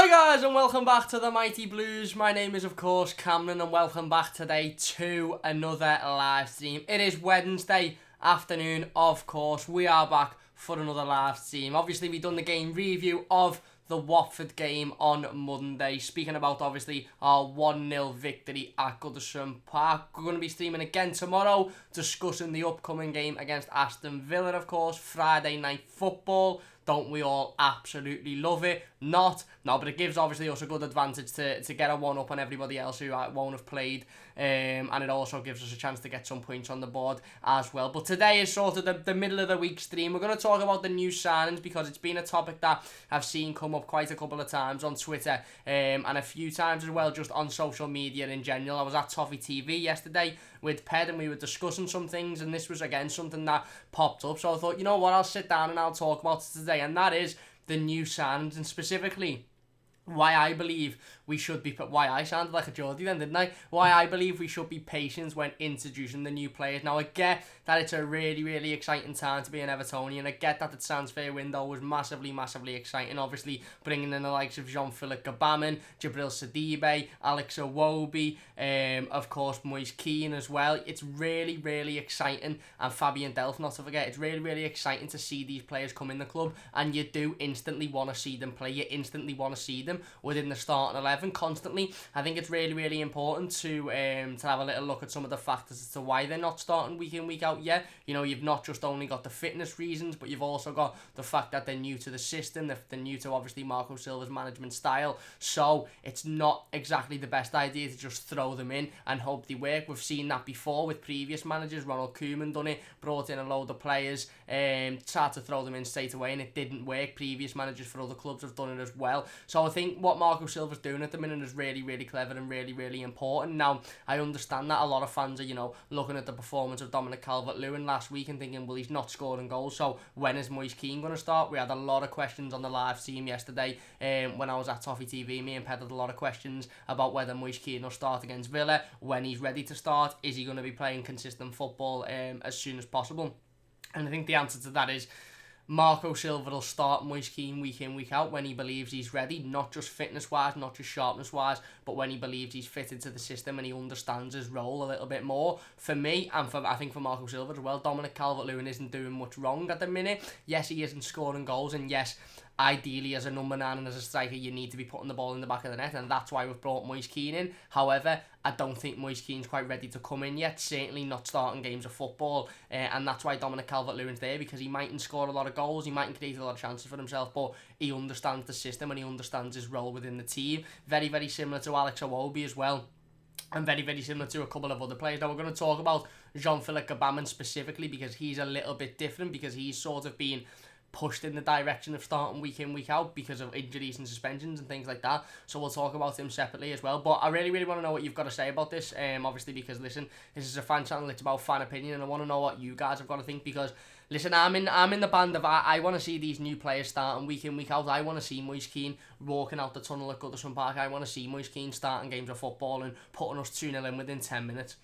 Hi guys and welcome back to the Mighty Blues. My name is of course Cameron and welcome back today to another live stream. It is Wednesday afternoon, of course. We are back for another live stream. Obviously we done the game review of the Watford game on Monday, speaking about obviously our 1-0 victory at Goodison Park. We're going to be streaming again tomorrow, discussing the upcoming game against Aston Villa, of course, Friday night football. Don't we all absolutely love it? No, but it gives obviously us a good advantage to get a one-up on everybody else who won't have played, and it also gives us a chance to get some points on the board as well. But today is sort of the middle of the week stream. We're going to talk about the new signings because it's been a topic that I've seen come up quite a couple of times on Twitter, and a few times as well just on social media in general. I was at Toffee TV yesterday with Ped and we were discussing some things, and this was again something that popped up, so I thought, you know what, I'll sit down and I'll talk about it today, and that is the new signings, and specifically why I believe we should be... Why I sounded like a Geordie then, didn't I? Why I believe we should be patient when introducing the new players. Now, I get that it's a really, really exciting time to be an Evertonian. I get that the transfer window was massively, massively exciting. Obviously, bringing in the likes of Jean-Philippe Gbamin, Jabril Sidibe, Alex Iwobi, of course, Moise Kean as well. It's really, really exciting. And Fabian Delph, not to forget. It's really, really exciting to see these players come in the club. And you do instantly want to see them play. You instantly want to see them within the starting 11 constantly. I think it's really, really important to have a little look at some of the factors as to why they're not starting week in, week out yet. You know, you've not just only got the fitness reasons, but you've also got the fact that they're new to the system, they're new to obviously Marco Silva's management style, so it's not exactly the best idea to just throw them in and hope they work. We've seen that before with previous managers. Ronald Koeman done it, brought in a load of players, tried to throw them in straight away and it didn't work. Previous managers for other clubs have done it as well. So I think what Marco Silva's doing at the minute is really, really clever and really, really important. Now, I understand that a lot of fans are, you know, looking at the performance of Dominic Calvert-Lewin last week and thinking, well, he's not scoring goals, so when is Moise Kean going to start? We had a lot of questions on the live stream yesterday when I was at Toffee TV. Me and Ped had a lot of questions about whether Moise Kean will start against Villa, when he's ready to start, is he going to be playing consistent football as soon as possible? And I think the answer to that is Marco Silva will start Moise Kean week in, week out when he believes he's ready, not just fitness-wise, not just sharpness-wise, but when he believes he's fitted to the system and he understands his role a little bit more. For me, and I think for Marco Silva as well, Dominic Calvert-Lewin isn't doing much wrong at the minute. Yes, he isn't scoring goals, and yes, ideally as a number 9 and as a striker you need to be putting the ball in the back of the net, and that's why we've brought Moise Kean in. However, I don't think Moise Kean's quite ready to come in yet, certainly not starting games of football, and that's why Dominic Calvert-Lewin's there, because he mightn't score a lot of goals, he mightn't create a lot of chances for himself, but he understands the system and he understands his role within the team. Very, very similar to Alex Iwobi as well, and very, very similar to a couple of other players. Now we're going to talk about Jean-Philippe Gbamin specifically because he's a little bit different, because he's sort of been pushed in the direction of starting week in, week out because of injuries and suspensions and things like that. So we'll talk about him separately as well. But I really, really want to know what you've got to say about this. Obviously, because listen, this is a fan channel. It's about fan opinion, and I want to know what you guys have got to think. Because listen, I'm in the band of I want to see these new players starting week in, week out. I want to see Moise Kean walking out the tunnel at Goodison Park. I want to see Moise Kean starting games of football and putting us 2-0 in within 10 minutes.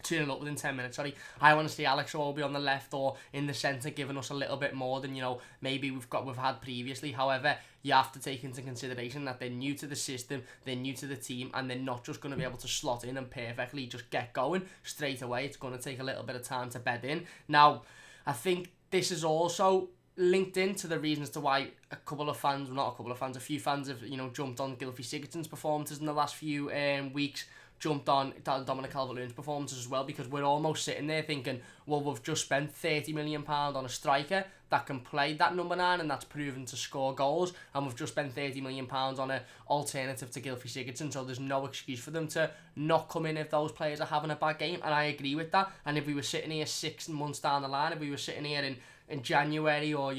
2-0 up within 10 minutes, sorry. I want to see Alex Iwobi on the left or in the centre giving us a little bit more than, you know, maybe we've had previously. However, you have to take into consideration that they're new to the system, they're new to the team, and they're not just going to be able to slot in and perfectly just get going straight away. It's going to take a little bit of time to bed in. Now, I think this is also linked into the reasons to why a few fans have, you know, jumped on Gylfi Sigurdsson's performances in the last few weeks, jumped on Dominic Calvert-Lewin's performances as well, because we're almost sitting there thinking, well, we've just spent £30 million on a striker that can play that number 9 and that's proven to score goals, and we've just spent £30 million on an alternative to Gylfi Sigurdsson, so there's no excuse for them to not come in if those players are having a bad game, and I agree with that. And if we were sitting here 6 months down the line, if we were sitting here in January or,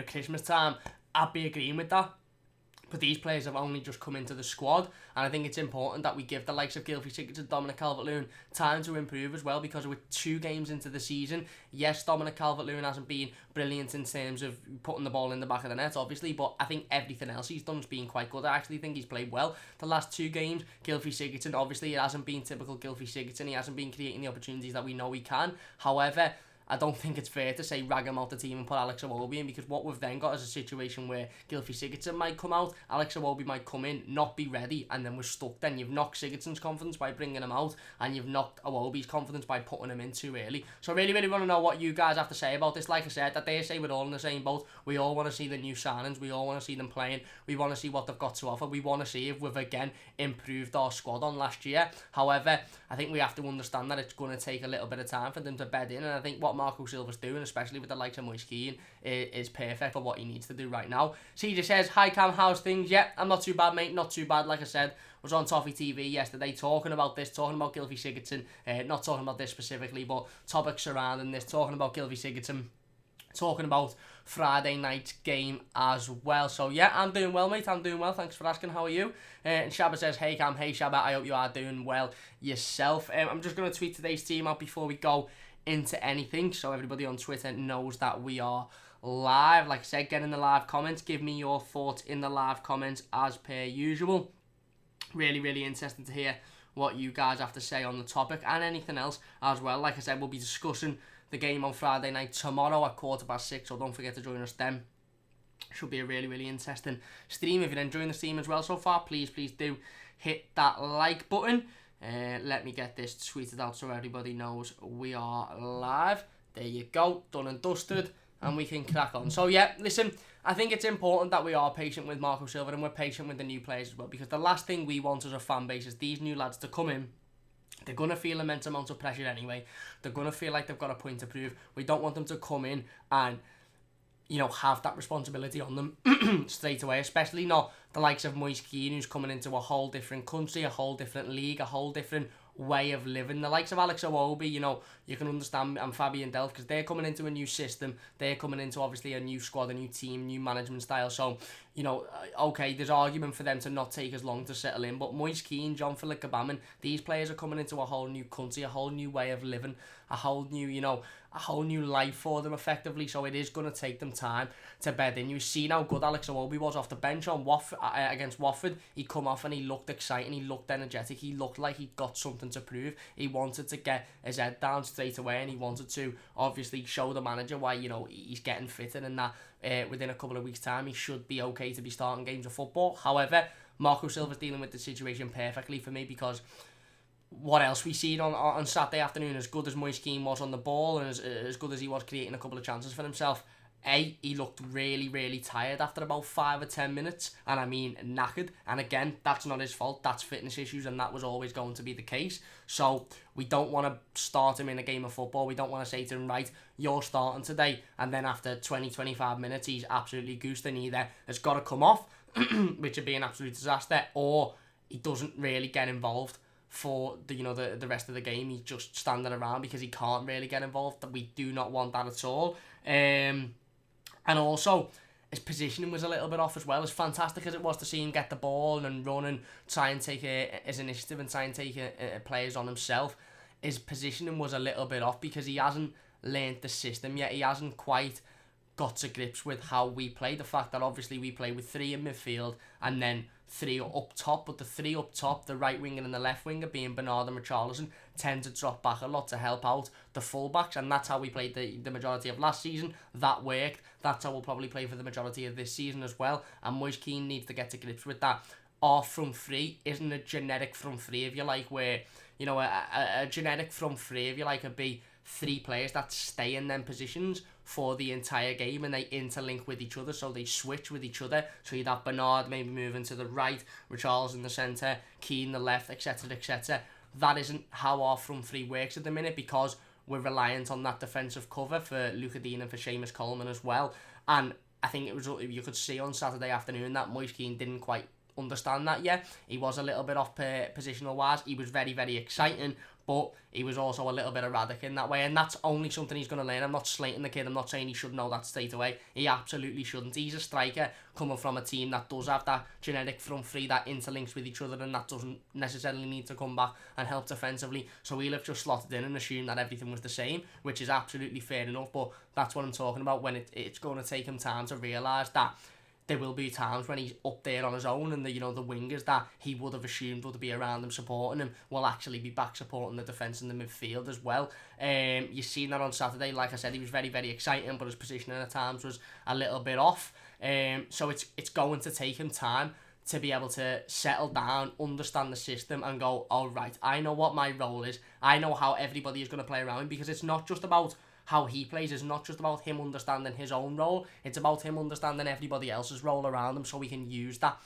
Christmas time, I'd be agreeing with that. But these players have only just come into the squad, and I think it's important that we give the likes of Gylfi Sigurdsson, Dominic Calvert-Lewin time to improve as well, because we're 2 games into the season. Yes, Dominic Calvert-Lewin hasn't been brilliant in terms of putting the ball in the back of the net, obviously, but I think everything else he's done has been quite good. I actually think he's played well the last 2 games. Gylfi Sigurdsson, obviously, it hasn't been typical Gylfi Sigurdsson. He hasn't been creating the opportunities that we know he can. However, I don't think it's fair to say rag him out the team and put Alex Iwobi in, because what we've then got is a situation where Gylfi Sigurdsson might come out, Alex Iwobi might come in, not be ready, and then we're stuck. Then you've knocked Sigurdsson's confidence by bringing him out, and you've knocked Iwobi's confidence by putting him in too early. So I really, really want to know what you guys have to say about this. Like I said, I dare say we're all in the same boat. We all want to see the new signings. We all want to see them playing. We want to see what they've got to offer. We want to see if we've again improved our squad on last year. However, I think we have to understand that it's going to take a little bit of time for them to bed in, and I think what Marco Silva's doing, especially with the likes of Moise Kean, is perfect for what he needs to do right now. CJ says, hi Cam, how's things? Yeah, I'm not too bad, mate, not too bad. Like I said, was on Toffee TV yesterday talking about this, talking about Gylfi Sigurdsson, not talking about this specifically, but topics surrounding this, talking about Gylfi Sigurdsson, talking about Friday night's game as well. So yeah, I'm doing well, mate, I'm doing well, thanks for asking. How are you? And Shabba says, hey Cam, hey Shabba, I hope you are doing well yourself. I'm just going to tweet today's team out before we go into anything, so everybody on Twitter knows that we are live. Like I said, get in the live comments, give me your thoughts in the live comments as per usual. Really, really interesting to hear what you guys have to say on the topic and anything else as well. Like I said, we'll be discussing the game on Friday night tomorrow at 6:15, so don't forget to join us then. Should be a really, really interesting stream. If you're enjoying the stream as well so far, please do hit that like button. Let me get this tweeted out so everybody knows we are live. There you go, done and dusted, and we can crack on. So yeah, listen, I think it's important that we are patient with Marco Silva and we're patient with the new players as well, because the last thing we want as a fan base is these new lads to come in. They're going to feel immense amounts of pressure anyway. They're going to feel like they've got a point to prove. We don't want them to come in and, you know, have that responsibility on them straight away, especially not the likes of Moise Kean, who's coming into a whole different country, a whole different league, a whole different way of living. The likes of Alex Iwobi, you know, you can understand, and Fabian Delph, because they're coming into a new system. They're coming into obviously a new squad, a new team, new management style. So, you know, okay, there's argument for them to not take as long to settle in. But Moise Kean, John-Philip Gbamin, these players are coming into a whole new country, a whole new way of living, a whole new, you know, a whole new life for them effectively. So it is going to take them time to bed in. You've seen how good Alex Iwobi was off the bench on against Watford. He come off and he looked exciting, he looked energetic, he looked like he got something to prove. He wanted to get his head down straight away, and he wanted to obviously show the manager why, you know, he's getting fitted, and that within a couple of weeks' time he should be okay to be starting games of football. However, Marco Silva's dealing with the situation perfectly for me, because what else we seen on Saturday afternoon, as good as Moise Kean was on the ball and as good as he was creating a couple of chances for himself, he looked really, really tired after about 5 or 10 minutes, and I mean knackered. And again, that's not his fault, that's fitness issues, and that was always going to be the case. So we don't want to start him in a game of football. We don't want to say to him, right, you're starting today, and then after 20-25 minutes he's absolutely goosed, and either has got to come off, which would be an absolute disaster, or he doesn't really get involved for the, you know, the rest of the game. He's just standing around because he can't really get involved. That we do not want that at all. And also, his positioning was a little bit off as well. As fantastic as it was to see him get the ball and run and try and take his initiative and try and take players on himself, his positioning was a little bit off because he hasn't learned the system yet. He hasn't quite got to grips with how we play. The fact that obviously we play with 3 in midfield and then 3 up top, but the 3 up top, the right winger and the left winger being Bernard and Richarlison, tend to drop back a lot to help out the fullbacks, and that's how we played the majority of last season. That worked. That's how we'll probably play for the majority of this season as well, and Moise Kean needs to get to grips with that. Our front 3 isn't a generic front 3, if you like, where, you know, a generic front 3, if you like, would be 3 players that stay in them positions for the entire game and they interlink with each other, so they switch with each other. So you'd have Bernard maybe moving to the right, Richarlison in the centre, Keane the left, etc, etc. That isn't how our front 3 works at the minute, because we're reliant on that defensive cover for Luca Dean and for Seamus Coleman as well. And I think it was, you could see on Saturday afternoon that Moise Kean didn't quite understand that yet. He was a little bit off positional wise. He was very, very exciting, but he was also a little bit erratic in that way, and that's only something he's going to learn. I'm not slating the kid, I'm not saying he should know that straight away. He absolutely shouldn't. He's a striker coming from a team that does have that genetic front 3 that interlinks with each other, and that doesn't necessarily need to come back and help defensively. So he'll have just slotted in and assumed that everything was the same, which is absolutely fair enough, but that's what I'm talking about, when it's going to take him time to realise that there will be times when he's up there on his own, and the wingers that he would have assumed would be around him supporting him will actually be back supporting the defence in the midfield as well. You've seen that on Saturday. Like I said, he was very, very exciting, but his positioning at times was a little bit off. So it's going to take him time to be able to settle down, understand the system, and go, all right, I know what my role is. I know how everybody is going to play around me, because it's not just about how he plays. It's not just about him understanding his own role. It's about him understanding everybody else's role around him, so he can use that.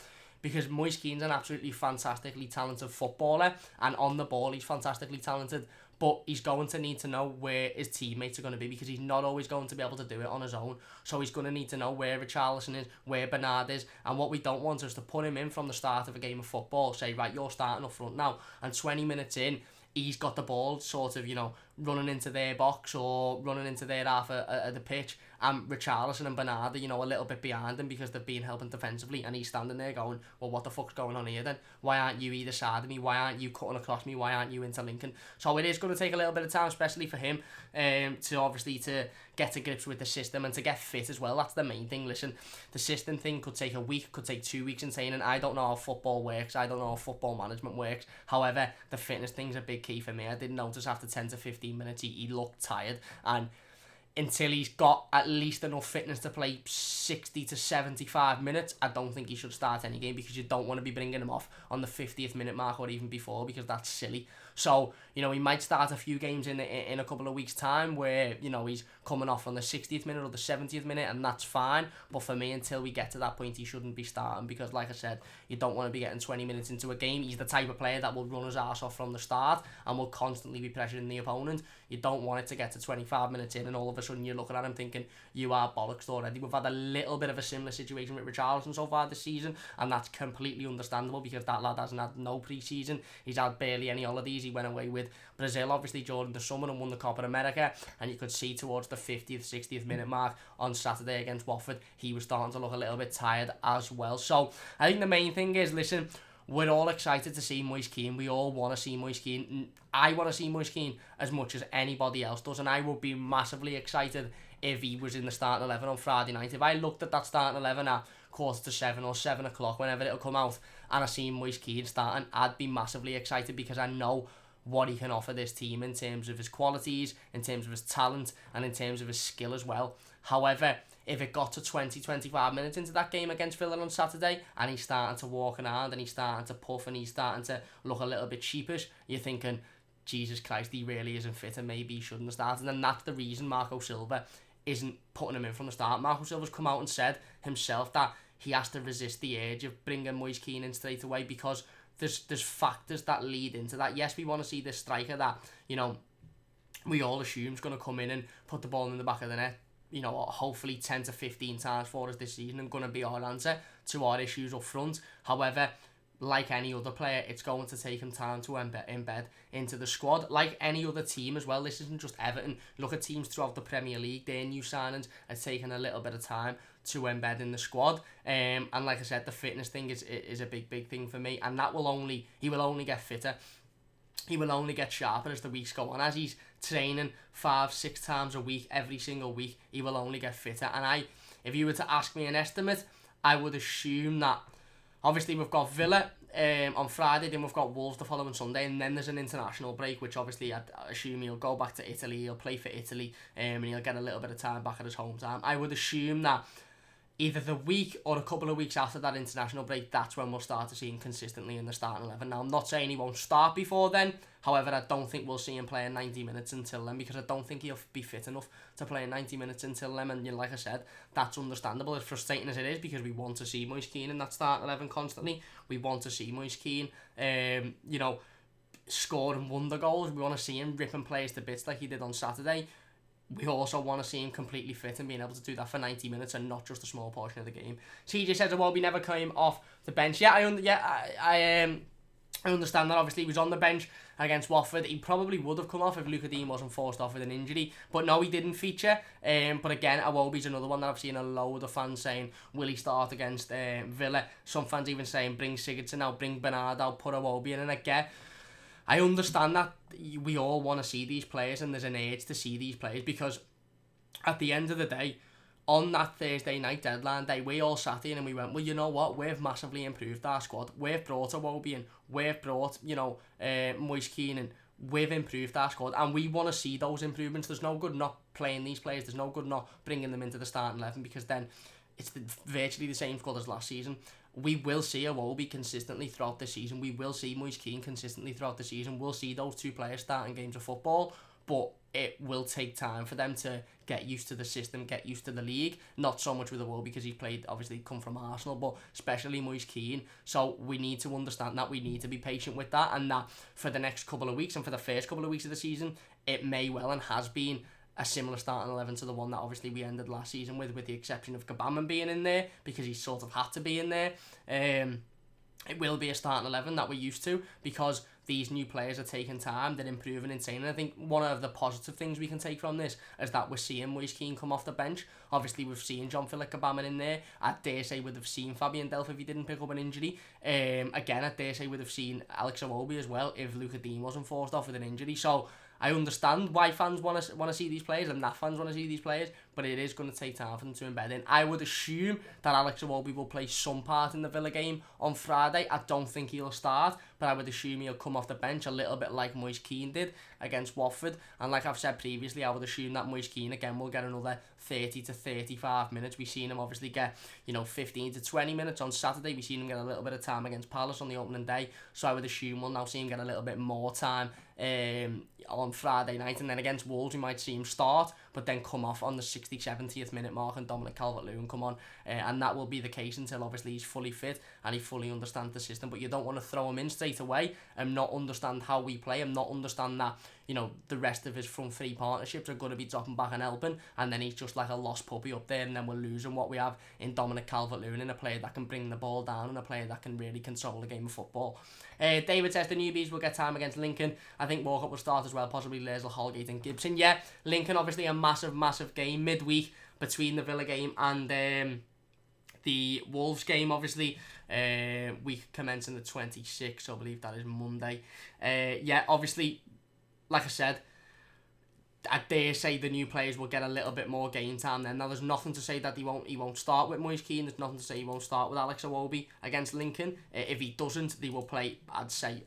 Because Moise Keane's an absolutely fantastically talented footballer, and on the ball he's fantastically talented, but he's going to need to know where his teammates are going to be, because he's not always going to be able to do it on his own. So he's going to need to know where Richarlison is, where Bernard is, and what we don't want is to put him in from the start of a game of football, say, right, you're starting up front now, and 20 minutes in, he's got the ball sort of, running into their box or running into their half of the pitch, and Richarlison and Bernard are, a little bit behind him because they've been helping defensively, and he's standing there going, well, what the fuck's going on here then? Why aren't you either side of me? Why aren't you cutting across me? Why aren't you interlinking? So it is going to take a little bit of time, especially for him, to get to grips with the system and to get fit as well. That's the main thing. Listen, the system thing could take a week, could take 2 weeks in saying, and I don't know how football works, I don't know how football management works. However, the fitness thing's a big key for me. I did notice after 10 to 15 minutes he looked tired, and until he's got at least enough fitness to play 60 to 75 minutes, I don't think he should start any game, because you don't want to be bringing him off on the 50th minute mark or even before, because that's silly. So, he might start a few games in a couple of weeks' time where, he's coming off on the 60th minute or the 70th minute, and that's fine. But for me, until we get to that point, he shouldn't be starting, because, like I said, you don't want to be getting 20 minutes into a game. He's the type of player that will run his arse off from the start and will constantly be pressuring the opponent. You don't want it to get to 25 minutes in and all of a sudden you're looking at him thinking, you are bollocks already. We've had a little bit of a similar situation with Richarlison so far this season, and that's completely understandable, because that lad hasn't had no pre-season. He's had barely any holidays. He went away with Brazil, obviously, during the summer and won the Copa America, and you could see towards the 50th, 60th minute mark on Saturday against Watford, he was starting to look a little bit tired as well. So I think the main thing is, listen, we're all excited to see Moise Keane. We all want to see Moise Keane. I want to see Moise Keane as much as anybody else does, and I would be massively excited if he was in the starting 11 on Friday night. If I looked at that starting 11 at 6:45 or 7 o'clock, whenever it'll come out, and I see Moise Keane starting, I'd be massively excited, because I know what he can offer this team in terms of his qualities, in terms of his talent, and in terms of his skill as well. However, if it got to 20-25 minutes into that game against Villa on Saturday, and he's starting to walk around, and he's starting to puff, and he's starting to look a little bit sheepish, you're thinking, Jesus Christ, he really isn't fit, and maybe he shouldn't have started. And that's the reason Marco Silva isn't putting him in from the start. Marco Silva's come out and said himself that he has to resist the urge of bringing Moise Keane in straight away, because there's factors that lead into that. Yes, we want to see this striker that, we all assume is going to come in and put the ball in the back of the net, hopefully 10 to 15 times for us this season, and going to be our answer to our issues up front. However, like any other player, it's going to take him time to embed into the squad. Like any other team as well, this isn't just Everton. Look at teams throughout the Premier League, their new signings are taking a little bit of time to embed in the squad. And like I said, the fitness thing is a big thing for me, and he will only get fitter. He will only get sharper as the weeks go on. As he's training 5-6 times a week, every single week, he will only get fitter. And if you were to ask me an estimate, I would assume that, obviously, we've got Villa on Friday, then we've got Wolves the following Sunday, and then there's an international break, which obviously I assume he'll go back to Italy, he'll play for Italy, and he'll get a little bit of time back at his hometown. I would assume that either the week or a couple of weeks after that international break, that's when we'll start to see him consistently in the starting 11. Now, I'm not saying he won't start before then. However, I don't think we'll see him playing 90 minutes until then, because I don't think he'll be fit enough to play 90 minutes until then. And like I said, that's understandable, as frustrating as it is, because we want to see Moise Keane in that starting 11 constantly. We want to see Moise Keane, scoring wonder goals. We want to see him ripping players to bits like he did on Saturday. We also want to see him completely fit and being able to do that for 90 minutes and not just a small portion of the game. CJ says, well, we never came off the bench. Yeah, I understand that. Obviously, he was on the bench against Watford. He probably would have come off if Luka Dean wasn't forced off with an injury. But no, he didn't feature. But again, Iwobi's another one that I've seen a load of fans saying, will he start against Villa? Some fans even saying, bring Sigurdsson out, bring Bernard out, put Iwobi in. And again, I understand that we all want to see these players, and there's an urge to see these players, because at the end of the day, on that Thursday night deadline day, we all sat in and we went, well, you know what? We've massively improved our squad. We've brought Iwobi in. We've brought, Moise Keane in. We've improved our squad, and we want to see those improvements. There's no good not playing these players. There's no good not bringing them into the starting 11, because then it's virtually the same squad as last season. We will see Iwobi consistently throughout the season. We will see Moise Keane consistently throughout the season. We'll see those two players starting games of football, but it will take time for them to get used to the system, get used to the league. Not so much with Iwobi, because he's played, obviously, come from Arsenal, but especially Moise Keane. So we need to understand that. We need to be patient with that, and that for the next couple of weeks and for the first couple of weeks of the season, it may well and has been a similar starting 11 to the one that obviously we ended last season with the exception of Gbamin being in there, because he sort of had to be in there. It will be a starting 11 that we're used to, because these new players are taking time, they're improving insane. And I think one of the positive things we can take from this is that we're seeing Moise Keane come off the bench. Obviously, we've seen Jean-Philippe Gbamin in there. I dare say we'd have seen Fabien Delph if he didn't pick up an injury. Again, I dare say we'd have seen Alex Iwobi as well if Luca Dean wasn't forced off with an injury. So I understand why fans want to see these players, and that fans want to see these players, but it is going to take time for them to embed in. I would assume that Alex Iwobi will play some part in the Villa game on Friday. I don't think he'll start, but I would assume he'll come off the bench a little bit like Moise Keane did against Watford. And like I've said previously, I would assume that Moise Keane again will get another 30 to 35 minutes. We've seen him obviously get 15 to 20 minutes on Saturday. We've seen him get a little bit of time against Palace on the opening day, so I would assume we'll now see him get a little bit more time on Friday night. And then against Wolves we might see him start, but then come off on the 60th, 70th minute mark and Dominic Calvert-Lewin come on, and that will be the case until obviously he's fully fit and he fully understands the system. But you don't want to throw him in straight away and not understand how we play, and not understand that the rest of his front three partnerships are going to be dropping back and helping, and then he's just like a lost puppy up there, and then we're losing what we have in Dominic Calvert-Lewin, and a player that can bring the ball down and a player that can really control the game of football. David says the newbies will get time against Lincoln. I think Walcott will start as well, possibly Lersel, Holgate and Gibson. Yeah, Lincoln obviously a massive game midweek between the Villa game and the Wolves game, obviously. Week commencing the 26th, so I believe that is Monday. Yeah, obviously, like I said, I dare say the new players will get a little bit more game time then. Now, there's nothing to say that he won't start with Moise Keane. There's nothing to say he won't start with Alex Iwobi against Lincoln. If he doesn't, they will play, I'd say,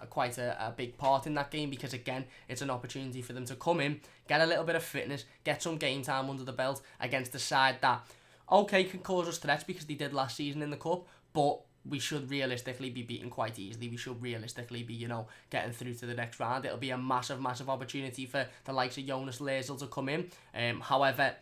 quite a big part in that game, because, again, it's an opportunity for them to come in, get a little bit of fitness, get some game time under the belt against a side that, okay, can cause us threats because they did last season in the Cup, but we should realistically be beaten quite easily. We should realistically be, getting through to the next round. It'll be a massive opportunity for the likes of Jonas Lersel to come in. However,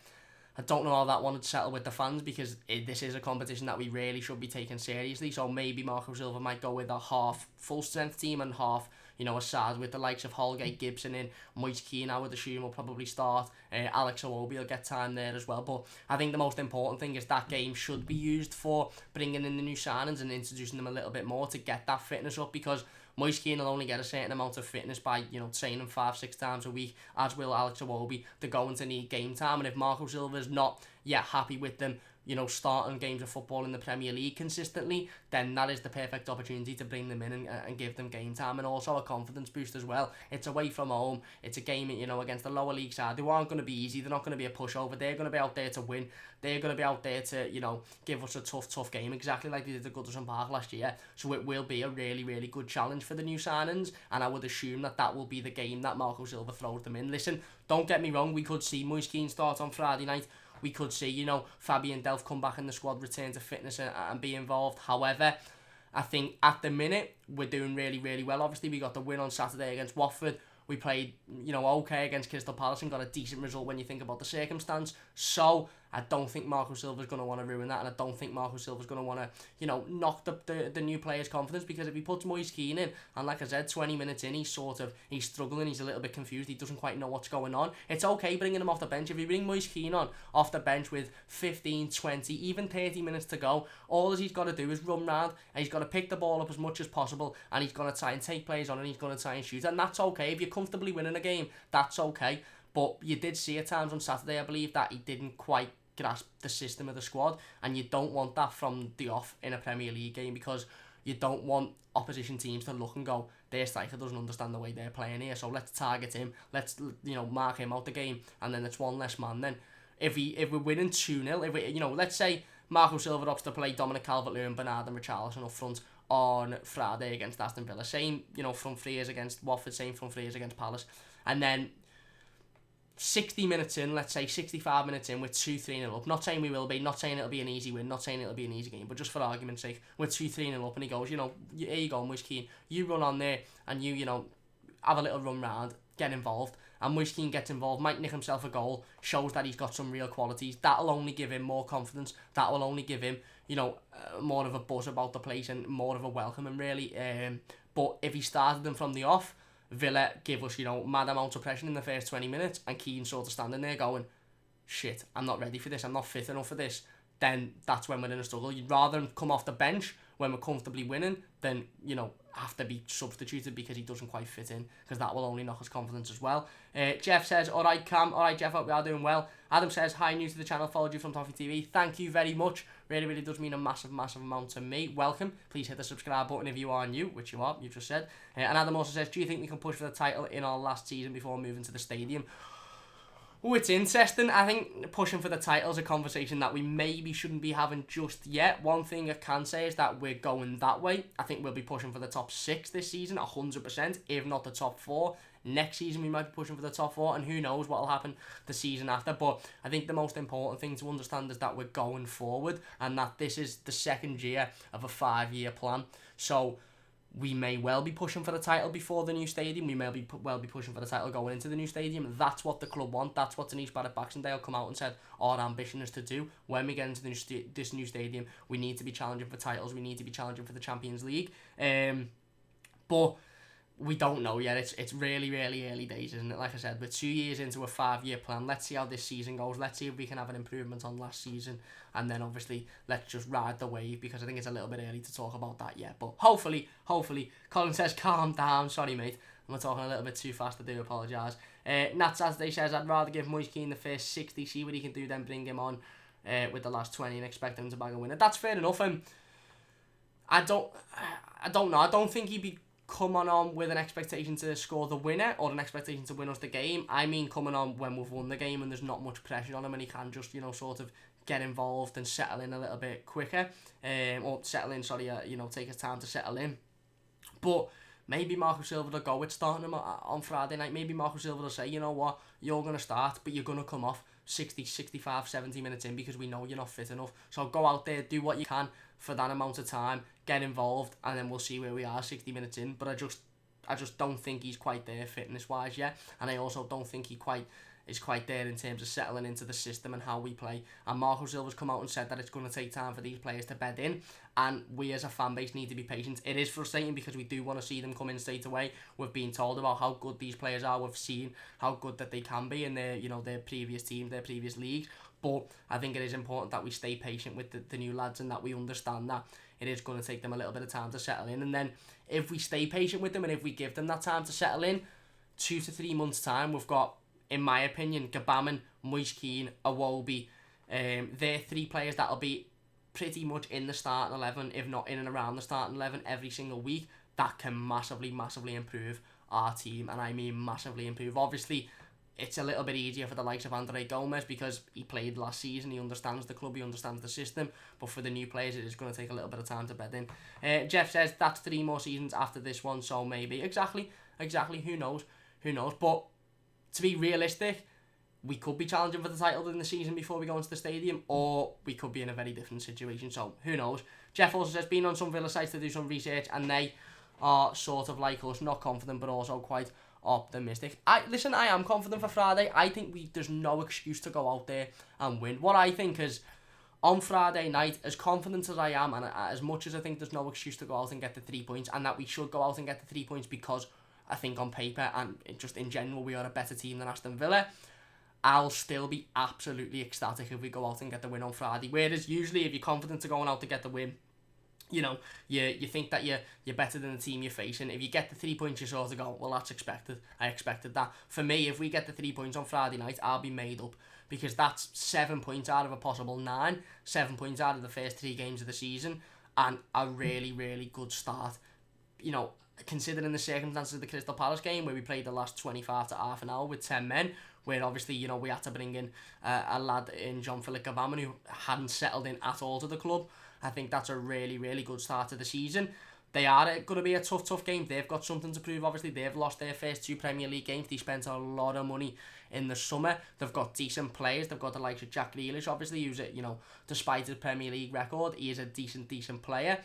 I don't know how that one would settle with the fans, because this is a competition that we really should be taking seriously. So maybe Marco Silva might go with a half full strength team and half, a side with the likes of Holgate, Gibson in. Moise Keane, I would assume, will probably start. Alex Iwobi will get time there as well. But I think the most important thing is that game should be used for bringing in the new signings and introducing them a little bit more to get that fitness up, because Moise Keane will only get a certain amount of fitness by, training 5-6 times a week, as will Alex Iwobi. They're going to need game time, and if Marco Silva's not yet happy with them, starting games of football in the Premier League consistently, then that is the perfect opportunity to bring them in and give them game time, and also a confidence boost as well. It's away from home. It's a game, against a lower league side. They aren't going to be easy. They're not going to be a pushover. They're going to be out there to win. They're going to be out there to, give us a tough game, exactly like they did at Goodison Park last year. So it will be a really good challenge for the new signings, and I would assume that will be the game that Marco Silva throws them in. Listen, don't get me wrong. We could see Moise Keane start on Friday night. We could see, Fabien Delph come back in the squad, return to fitness and be involved. However, I think at the minute, we're doing really well. Obviously, we got the win on Saturday against Watford. We played, okay against Crystal Palace and got a decent result when you think about the circumstance. So I don't think Marco Silva's going to want to ruin that, and I don't think Marco Silva's going to want to, knock the new player's confidence, because if he puts Moise Keane in, and like I said, 20 minutes in, he's struggling, he's a little bit confused, he doesn't quite know what's going on. It's okay bringing him off the bench. If you bring Moise Keane on off the bench with 15, 20, even 30 minutes to go, all he's got to do is run round, and he's got to pick the ball up as much as possible, and he's going to try and take players on, and he's going to try and shoot, and that's okay. If you're comfortably winning a game, that's okay. But you did see at times on Saturday, I believe, that he didn't quite grasp the system of the squad, and you don't want that from the off in a Premier League game, because you don't want opposition teams to look and go, their striker doesn't understand the way they're playing here, so let's target him, let's mark him out the game, and then it's one less man then. if we're winning 2-0, if we, let's say Marco Silva opts to play Dominic Calvert-Lewin, Bernard and Richarlison up front on Friday against Aston Villa. Same, front three is against Watford, same front three is against Palace. And then 60 minutes in, let's say 65 minutes in, we're 2-3-0 up. Not saying we will be, not saying it'll be an easy win, not saying it'll be an easy game, but just for argument's sake, we're 2-3-0 up and he goes, here you go, Moise Kean, you run on there and you have a little run round, get involved. And Moise Kean gets involved, might nick himself a goal, shows that he's got some real qualities. That'll only give him more confidence. That will only give him, more of a buzz about the place and more of a welcoming, really. But if he started them from the off, Villa give us, mad amounts of pressure in the first 20 minutes, and Keane sort of standing there going, shit, I'm not ready for this, I'm not fit enough for this, then that's when we're in a struggle. You'd rather him come off the bench when we're comfortably winning than, have to be substituted because he doesn't quite fit in, because that will only knock his confidence as well. Jeff says, alright Cam, alright Jeff, hope we are doing well. Adam says, hi, new to the channel, followed you from Toffee TV. Thank you very much, really, really does mean a massive amount to me. Welcome, please hit the subscribe button if you are new, which you are, you've just said. And Adam also says, do you think we can push for the title in our last season before moving to the stadium? Oh, it's interesting. I think pushing for the title is a conversation that we maybe shouldn't be having just yet. One thing I can say is that we're going that way. I think we'll be pushing for the top 6 this season, 100%, if not the top 4. Next season we might be pushing for the top 4, and who knows what will happen the season after. But I think the most important thing to understand is that we're going forward, and that this is the second year of a 5-year plan. So we may well be pushing for the title before the new stadium. We may well be pushing for the title going into the new stadium. That's what the club want. That's what Denise Barrett-Baxendale come out and said our ambition is to do. When we get into this new stadium, we need to be challenging for titles. We need to be challenging for the Champions League. But we don't know yet. It's really, really early days, isn't it? Like I said, we're 2 years into a 5-year plan. Let's see how this season goes. Let's see if we can have an improvement on last season. And then obviously, let's just ride the wave, because I think it's a little bit early to talk about that yet. But hopefully, Colin says, calm down. Sorry, mate. I'm talking a little bit too fast. I do apologise. Nats, as they says, I'd rather give Moise Kean the first 60, see what he can do, then bring him on with the last 20 and expect him to bag a winner. That's fair enough. I don't know. I don't think he'd be coming on with an expectation to score the winner or an expectation to win us the game. I mean coming on when we've won the game and there's not much pressure on him and he can just, sort of get involved and settle in a little bit quicker. Take his time to settle in. But maybe Marco Silva will go with starting him on Friday night. Maybe Marco Silva will say, you know what, you're going to start, but you're going to come off 60, 65, 70 minutes in because we know you're not fit enough. So go out there, do what you can for that amount of time, get involved, and then we'll see where we are 60 minutes in. But I just don't think he's quite there fitness-wise yet. And I also don't think he is quite there in terms of settling into the system and how we play. And Marco Silva's come out and said that it's going to take time for these players to bed in, and we as a fan base need to be patient. It is frustrating because we do want to see them come in straight away. We've been told about how good these players are. We've seen how good that they can be in their previous teams, their previous leagues. But I think it is important that we stay patient with the new lads and that we understand that it is going to take them a little bit of time to settle in. And then if we stay patient with them and if we give them that time to settle in, 2 to 3 months' time, we've got, in my opinion, Gbamin, Moise Kean, Iwobi. They're 3 players that'll be pretty much in the starting 11, if not in and around the starting 11 every single week. That can massively improve our team, and I mean massively improve. Obviously, it's a little bit easier for the likes of Andre Gomez because he played last season, he understands the club, he understands the system, but for the new players it is going to take a little bit of time to bed in. Jeff says that's 3 more seasons after this one, so maybe. Exactly, who knows, but to be realistic, we could be challenging for the title in the season before we go into the stadium, or we could be in a very different situation, so who knows. Jeff also says, been on some Villa sites to do some research, and they are sort of like us, not confident, but also quite optimistic. I am confident for Friday. I think there's no excuse to go out there and win. What I think is, on Friday night, as confident as I am, and as much as I think there's no excuse to go out and get the 3 points, and that we should go out and get the 3 points because I think on paper and just in general we are a better team than Aston Villa, I'll still be absolutely ecstatic if we go out and get the win on Friday. Whereas usually if you're confident to going out to get the win, you think that you're better than the team you're facing. If you get the 3 points, you sort of go, well, that's expected. I expected that. For me, if we get the 3 points on Friday night, I'll be made up, because that's 7 points out of a possible 9, 7 points out of the first 3 games of the season, and a really, really good start. Considering the circumstances of the Crystal Palace game, where we played the last 25 to half an hour with 10 men, where obviously, you know, we had to bring in a lad in Jean-Philippe Gbamin who hadn't settled in at all to the club. I think that's a really, really good start to the season. They are going to be a tough game. They've got something to prove, obviously. They've lost their first 2 Premier League games. They spent a lot of money in the summer. They've got decent players. They've got the likes of Jack Grealish, obviously, who's, you know, despite his Premier League record, he is a decent player.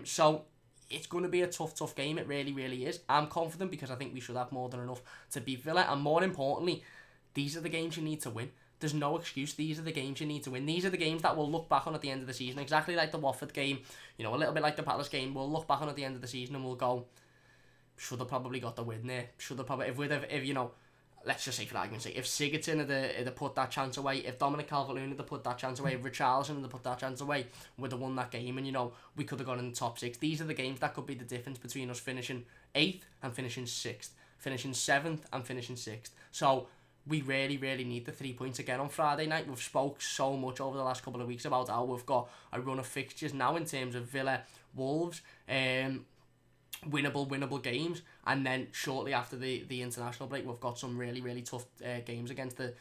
So it's going to be a tough game. It really, really is. I'm confident because I think we should have more than enough to beat Villa. And more importantly, these are the games you need to win. There's no excuse. These are the games you need to win. These are the games that we'll look back on at the end of the season. Exactly like the Watford game, you know, a little bit like the Palace game. We'll look back on at the end of the season and we'll go, should have probably got the win there. Should have probably, if you know, let's just say for argument's sake, if Sigurdsson had put that chance away, if Dominic Calvert-Lewin had put that chance away, if Richarlison had put that chance away, we'd have won that game and, you know, we could have gone in the top 6. These are the games that could be the difference between us finishing 8th and finishing 6th, finishing 7th and finishing 6th. So we really, really need the 3 points again on Friday night. We've spoke so much over the last couple of weeks about how we've got a run of fixtures now in terms of Villa, Wolves, winnable games, and then shortly after the international break, we've got some really, really tough games against the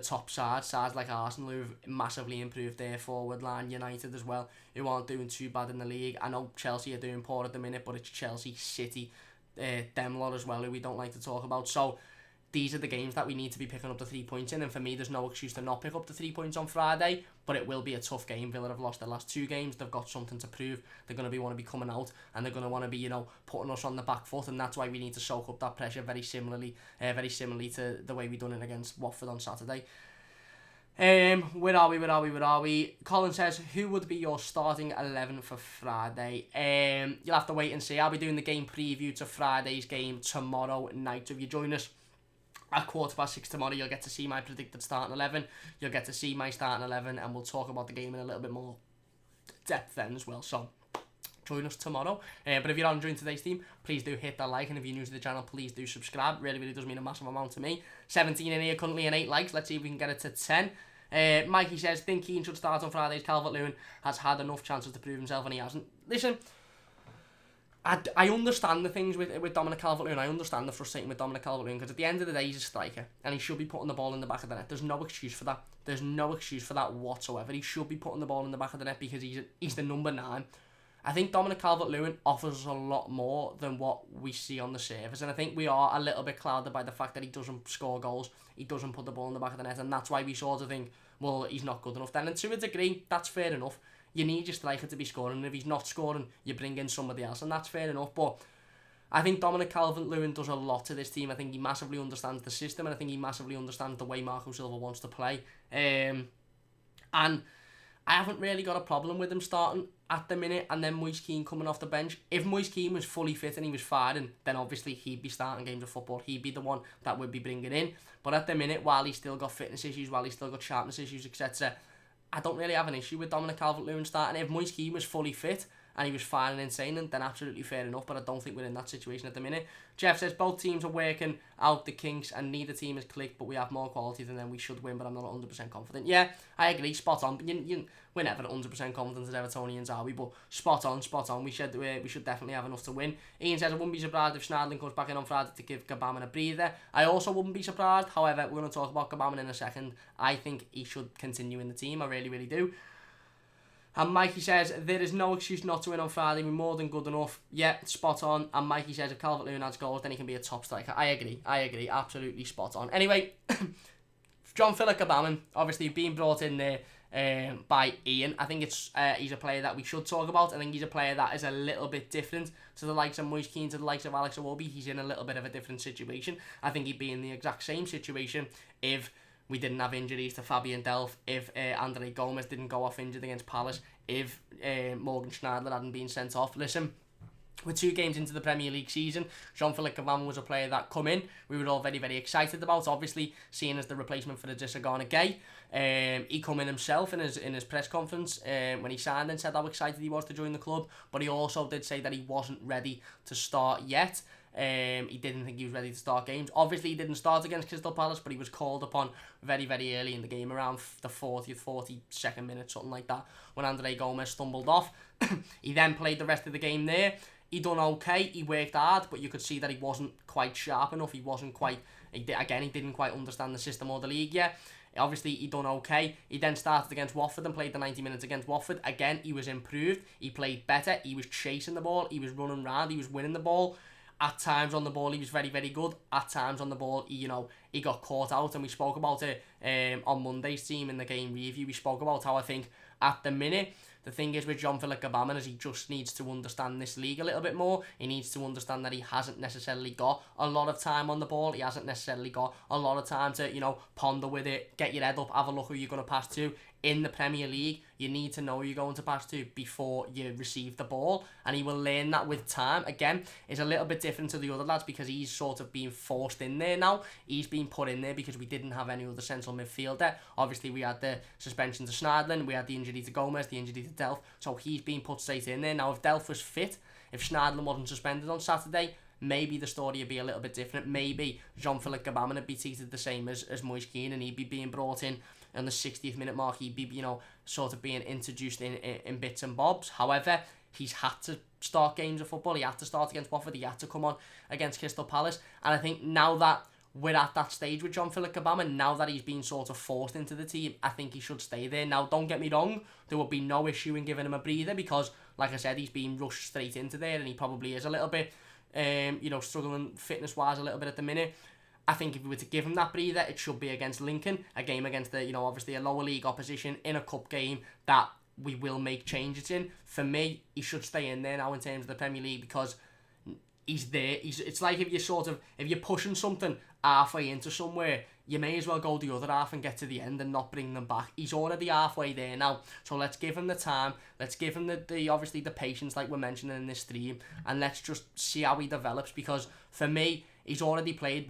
top sides like Arsenal, who've massively improved their forward line, United as well, who aren't doing too bad in the league. I know Chelsea are doing poor at the minute, but it's Chelsea, City, them lot as well, who we don't like to talk about. So these are the games that we need to be picking up the 3 points in, and for me, there's no excuse to not pick up the 3 points on Friday, but it will be a tough game. Villa have lost their last 2 games. They've got something to prove. They're going to want to be coming out, and they're going to want to be, you know, putting us on the back foot, and that's why we need to soak up that pressure very similarly to the way we done it against Watford on Saturday. Where are we? Colin says, who would be your starting 11 for Friday? You'll have to wait and see. I'll be doing the game preview to Friday's game tomorrow night. So if you join us at 6:15 tomorrow, you'll get to see my predicted starting 11. You'll get to see my starting 11, and we'll talk about the game in a little bit more depth then as well. So join us tomorrow. But if you're not enjoying today's team, please do hit that like, and if you're new to the channel, please do subscribe. Really, really does mean a massive amount to me. 17 in here currently and 8 likes. Let's see if we can get it to 10. Mikey says, think Keane should start on Fridays. Calvert-Lewin has had enough chances to prove himself and he hasn't. Listen, I understand the things with Dominic Calvert-Lewin. I understand the frustrating with Dominic Calvert-Lewin, because at the end of the day, he's a striker and he should be putting the ball in the back of the net. There's no excuse for that. There's no excuse for that whatsoever. He should be putting the ball in the back of the net because he's the number 9. I think Dominic Calvert-Lewin offers us a lot more than what we see on the surface, and I think we are a little bit clouded by the fact that he doesn't score goals, he doesn't put the ball in the back of the net, and that's why we sort of think, well, he's not good enough then. And to a degree, that's fair enough. You need your striker to be scoring, and if he's not scoring, you bring in somebody else, and that's fair enough. But I think Dominic Calvert-Lewin does a lot to this team. I think he massively understands the system, and I think he massively understands the way Marco Silva wants to play. And I haven't really got a problem with him starting at the minute and then Moise Kean coming off the bench. If Moise Kean was fully fit and he was firing, then obviously he'd be starting games of football. He'd be the one that would be bringing in. But at the minute, while he's still got fitness issues, while he's still got sharpness issues, etc., I don't really have an issue with Dominic Calvert-Lewin starting. If Moise Kean was fully fit and he was firing insane, then absolutely fair enough, but I don't think we're in that situation at the minute. Jeff says, both teams are working out the kinks and neither team has clicked, but we have more quality than them. We should win, but I'm not 100% confident. Yeah, I agree, spot on. We're never 100% confident as Evertonians, are we? But spot on. We should definitely have enough to win. Ian says, I wouldn't be surprised if Schneiderlin comes back in on Friday to give Gbamin a breather. I also wouldn't be surprised. However, we're going to talk about Gbamin in a second. I think he should continue in the team. I really, really do. And Mikey says, there is no excuse not to win on Friday. We're more than good enough. Yeah, spot on. And Mikey says, if Calvert-Lewin adds goals, then he can be a top striker. I agree. Absolutely spot on. Anyway, Jean-Philippe Gbamin, obviously being brought in there by Ian. I think he's a player that we should talk about. I think he's a player that is a little bit different to the likes of Moise Kean, to the likes of Alex Iwobi. He's in a little bit of a different situation. I think he'd be in the exact same situation if we didn't have injuries to Fabian Delph, if Andre Gomez didn't go off injured against Palace, if Morgan Schneiderlin hadn't been sent off. Listen, we're 2 games into the Premier League season. Jean-Philippe Gbamin was a player that come in. We were all very, very excited about, obviously, seeing as the replacement for Idrissa Gana Gueye. He come in himself in his press conference when he signed and said how excited he was to join the club, but he also did say that he wasn't ready to start yet. He didn't think he was ready to start games. Obviously, he didn't start against Crystal Palace, but he was called upon very, very early in the game, around the 40th, 42nd minute, something like that, when Andre Gomez stumbled off. He then played the rest of the game there. He done okay, he worked hard, but you could see that he wasn't quite sharp enough, he wasn't quite He didn't quite understand the system or the league yet. Obviously, he done okay. He then started against Watford and played the 90 minutes against Watford. Again, he was improved. He played better. He was chasing the ball. He was running around. He was winning the ball. At times on the ball, he was very, very good. At times on the ball, he got caught out. And we spoke about it on Monday's team in the game review. We spoke about how I think at the minute, the thing is with Jean-Philippe Gbamin is he just needs to understand this league a little bit more. He needs to understand that he hasn't necessarily got a lot of time on the ball. He hasn't necessarily got a lot of time to, ponder with it, get your head up, have a look who you're going to pass to. In the Premier League, you need to know who you're going to pass to before you receive the ball, and he will learn that with time. Again, it's a little bit different to the other lads because he's sort of being forced in there now. He's been put in there because we didn't have any other central midfielder. Obviously, we had the suspension to Schneiderlin, we had the injury to Gomez, the injury to Delph, so he's been put straight in there. Now, if Delph was fit, if Schneiderlin wasn't suspended on Saturday, maybe the story would be a little bit different. Maybe Jean-Philippe Gbamin would be treated the same as Moise Kean, and he'd be being brought in on the 60th minute mark. He'd be, sort of being introduced in bits and bobs. However, he's had to start games of football. He had to start against Watford. He had to come on against Crystal Palace. And I think now that we're at that stage with Jean-Philippe Gbamin, now that he's been sort of forced into the team, I think he should stay there. Now, don't get me wrong, there would be no issue in giving him a breather because, like I said, he's been rushed straight into there and he probably is a little bit, struggling fitness-wise a little bit at the minute. I think if we were to give him that breather, it should be against Lincoln, a game against the, obviously a lower league opposition in a cup game that we will make changes in. For me, he should stay in there now in terms of the Premier League because he's there. It's like if you're pushing something halfway into somewhere, you may as well go the other half and get to the end and not bring them back. He's already halfway there now, so let's give him the time. Let's give him the obviously the patience like we're mentioning in this stream, and let's just see how he develops because for me, he's already played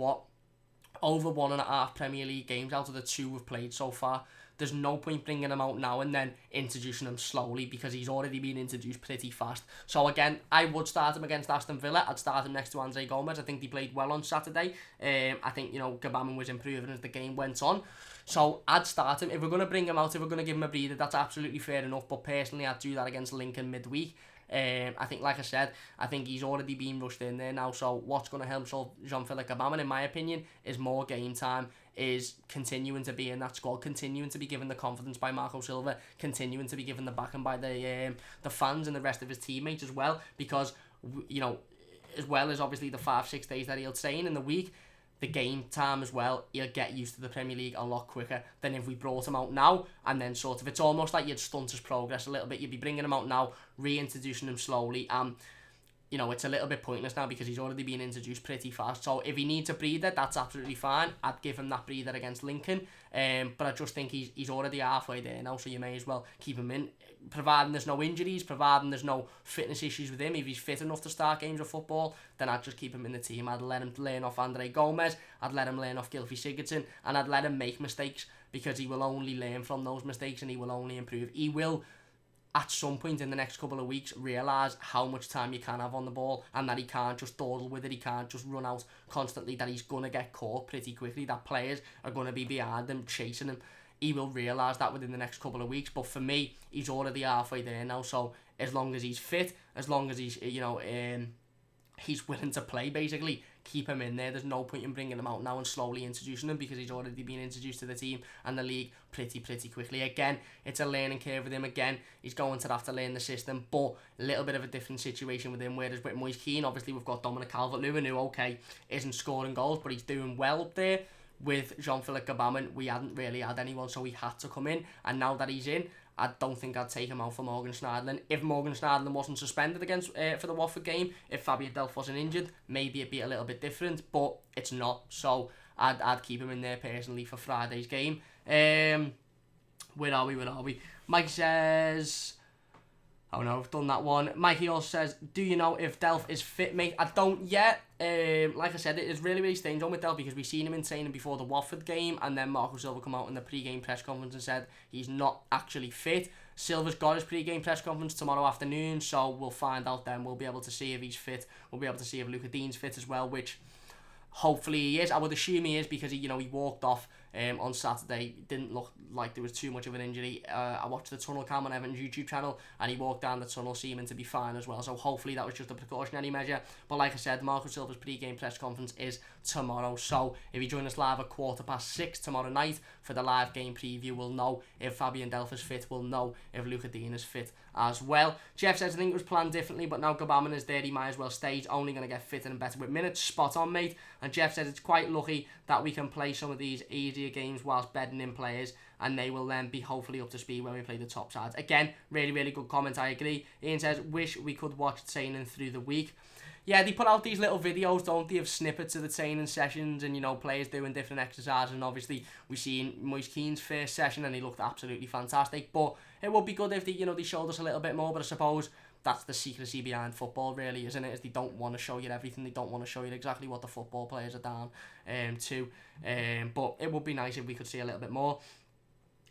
over 1.5 Premier League games out of the 2 we've played so far. There's no point bringing him out now and then introducing him slowly because he's already been introduced pretty fast. So again, I would start him against Aston Villa. I'd start him next to Andre Gomez. I think he played well on Saturday. I think, Gbamin was improving as the game went on. So I'd start him. If we're going to bring him out, if we're going to give him a breather, that's absolutely fair enough. But personally, I'd do that against Lincoln midweek. I think, like I said, I think he's already been rushed in there now. So what's going to help Jean-Philippe Gbamin, in my opinion, is more game time, is continuing to be in that squad, continuing to be given the confidence by Marco Silva, continuing to be given the backing by the fans and the rest of his teammates as well. Because, as well as obviously the 5-6 days that he'll train in the week, the game time as well, he'll get used to the Premier League a lot quicker than if we brought him out now and then sort of, it's almost like you'd stunt his progress a little bit. You'd be bringing him out now, reintroducing him slowly, and it's a little bit pointless now because he's already been introduced pretty fast. So if he needs a breather, that's absolutely fine. I'd give him that breather against Lincoln, but I just think he's already halfway there now, so you may as well keep him in, providing there's no injuries, providing there's no fitness issues with him. If he's fit enough to start games of football, then I'd just keep him in the team. I'd let him learn off Andre Gomez, I'd let him learn off Gylfi Sigurdsson, and I'd let him make mistakes because he will only learn from those mistakes and he will only improve. He will, at some point in the next couple of weeks, realise how much time you can have on the ball and that he can't just dawdle with it, he can't just run out constantly, that he's going to get caught pretty quickly, that players are going to be behind him, chasing him. He will realise that within the next couple of weeks, but for me, he's already halfway there now, so as long as he's fit, as long as he's, he's willing to play, basically, keep him in there. There's no point in bringing him out now and slowly introducing him because he's already been introduced to the team and the league pretty quickly. Again, it's a learning curve with him. Again, he's going to have to learn the system, but a little bit of a different situation with him, whereas with Moise Kean, obviously we've got Dominic Calvert-Lewin, who, okay, isn't scoring goals, but he's doing well up there. With Jean-Philippe Gbamin, we hadn't really had anyone, so he had to come in, and now that he's in, I don't think I'd take him out for Morgan Schneiderlin. If Morgan Schneiderlin wasn't suspended against for the Watford game, if Fabio Delph wasn't injured, maybe it'd be a little bit different, but it's not, so I'd keep him in there personally for Friday's game. Where are we? Mike says... Oh no, I've done that one. Mikey also says, do you know if Delph is fit, mate? I don't yet. Like I said, it is really strange on with Delph because we've seen him in training before the Watford game, and then Marco Silva come out in the pre-game press conference and said he's not actually fit. Silva's got his pre-game press conference tomorrow afternoon, so we'll find out then. We'll be able to see if he's fit. We'll be able to see if Luca Dean's fit as well, which hopefully he is. I would assume he is because he walked off on Saturday. It didn't look like there was too much of an injury. I watched the tunnel cam on Everton's YouTube channel, and he walked down the tunnel seeming to be fine as well. So hopefully that was just a precautionary measure. But like I said, Marco Silva's pre-game press conference is tomorrow. So if you join us live at 6:15 tomorrow night for the live game preview, we'll know if Fabian Delph is fit. We'll know if Luca Dean is fit as well. Jeff says, I think it was planned differently, but now Gbamin is there, he might as well stay. He's only going to get fitter and better with minutes. Spot on, mate. And Jeff says it's quite lucky that we can play some of these easier games whilst bedding in players, and they will then be hopefully up to speed when we play the top sides. Again, really, really good comment, I agree. Ian says, wish we could watch training through the week. Yeah, they put out these little videos, don't they, of snippets of the training sessions and, you know, players doing different exercises. And obviously, we've seen Moise Keane's first session and he looked absolutely fantastic. But it would be good if they, you know, they showed us a little bit more. But I suppose that's the secrecy behind football, really, isn't it? Is they don't want to show you everything. They don't want to show you exactly what the football players are down to. But it would be nice if we could see a little bit more.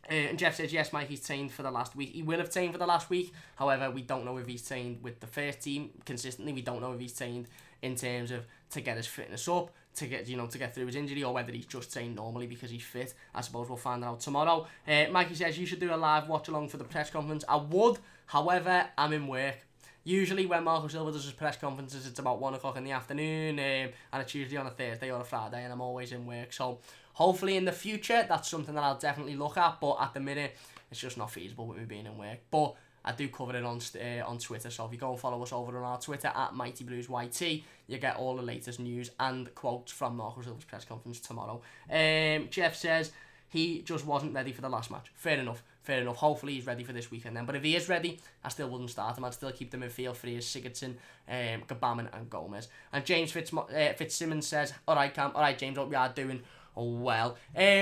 And Jeff says, yes, Mike, he's trained for the last week. He will have trained for the last week. However, we don't know if he's trained with the first team consistently. We don't know if he's trained in terms of to get his fitness up, to get through his injury, or whether he's just trained normally because he's fit. I suppose we'll find out tomorrow. Mikey says, you should do a live watch along for the press conference. I would, however, I'm in work. Usually when Marco Silva does his press conferences, it's about 1 o'clock in the afternoon, and it's usually on a Thursday or a Friday, and I'm always in work. So hopefully in the future, that's something that I'll definitely look at, but at the minute, it's just not feasible with me being in work. But I do cover it on Twitter, so if you go and follow us over on our Twitter, at MightyBluesYT, you get all the latest news and quotes from Marco Silva's press conference tomorrow. Jeff says, he just wasn't ready for the last match. Fair enough. Hopefully he's ready for this weekend then. But if he is ready, I still wouldn't start him. I'd still keep the midfield free as Sigurdsson, Gbamin and Gomez. And James Fitzsimmons says, alright Cam, alright James, hope you are doing well.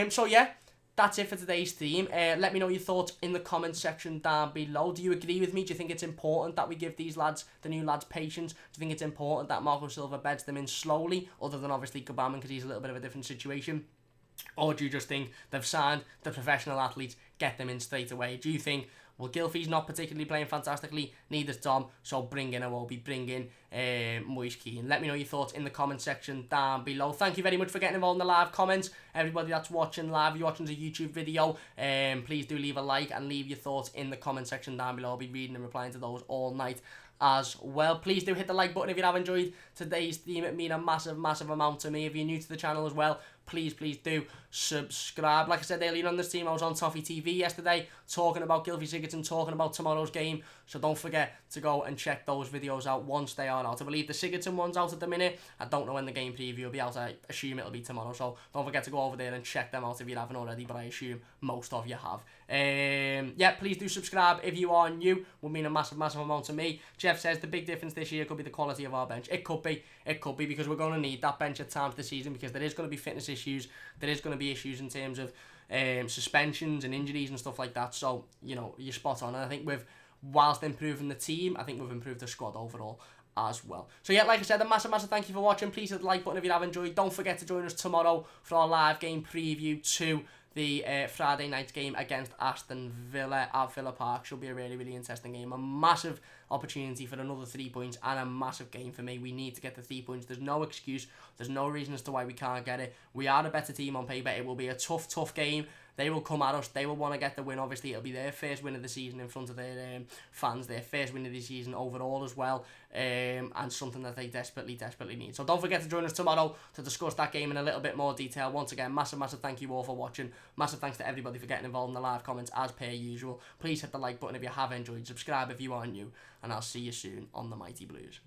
So yeah, that's it for today's theme. Let me know your thoughts in the comment section down below. Do you agree with me? Do you think it's important that we give these lads, the new lads, patience? Do you think it's important that Marco Silva beds them in slowly, other than obviously Gbamin because he's a little bit of a different situation? Or do you just think they've signed the professional athletes, get them in straight away? Do you think, well, Gylfi's not particularly playing fantastically, neither's Dom, so bring in Iwobi, bring in Moise Keane? Let me know your thoughts in the comment section down below. Thank you very much for getting involved in the live comments. Everybody that's watching live, you're watching the YouTube video, please do leave a like and leave your thoughts in the comment section down below. I'll be reading and replying to those all night as well. Please do hit the like button if you have enjoyed today's theme. It means a massive amount to me. If you're new to the channel as well, please do subscribe. Like I said earlier on this team, I was on Toffee TV yesterday talking about Gylfi Sigurdsson, talking about tomorrow's game, so don't forget to go and check those videos out once they are out. I believe the Sigurdsson one's out at the minute. I don't know when the game preview will be out. I assume it'll be tomorrow, so don't forget to go over there and check them out if you haven't already, but I assume most of you have. Yeah, please do subscribe if you are new. Would mean a massive amount to me. Jeff says the big difference this year could be the quality of our bench. It could be because we're going to need that bench at times this season, because there is going to be fitness issues, there is going to be issues in terms of suspensions and injuries and stuff like that. So, you know, you're spot on. And I think whilst improving the team, I think we've improved the squad overall as well. So yeah, like I said, a massive thank you for watching. Please hit the like button if you have enjoyed. Don't forget to join us tomorrow for our live game preview to the Friday night game against Aston Villa at Villa Park. Should be a really interesting game. A massive opportunity for another 3 points and a massive game for me. We need to get the 3 points. There's no excuse. There's no reason as to why we can't get it. We are a better team on paper. It will be a tough game. They will come at us. They will want to get the win. Obviously, it'll be their first win of the season in front of their fans. Their first win of the season overall as well. And something that they desperately need. So don't forget to join us tomorrow to discuss that game in a little bit more detail. Once again, massive thank you all for watching. Massive thanks to everybody for getting involved in the live comments as per usual. Please hit the like button if you have enjoyed. Subscribe if you are new. And I'll see you soon on the Mighty Blues.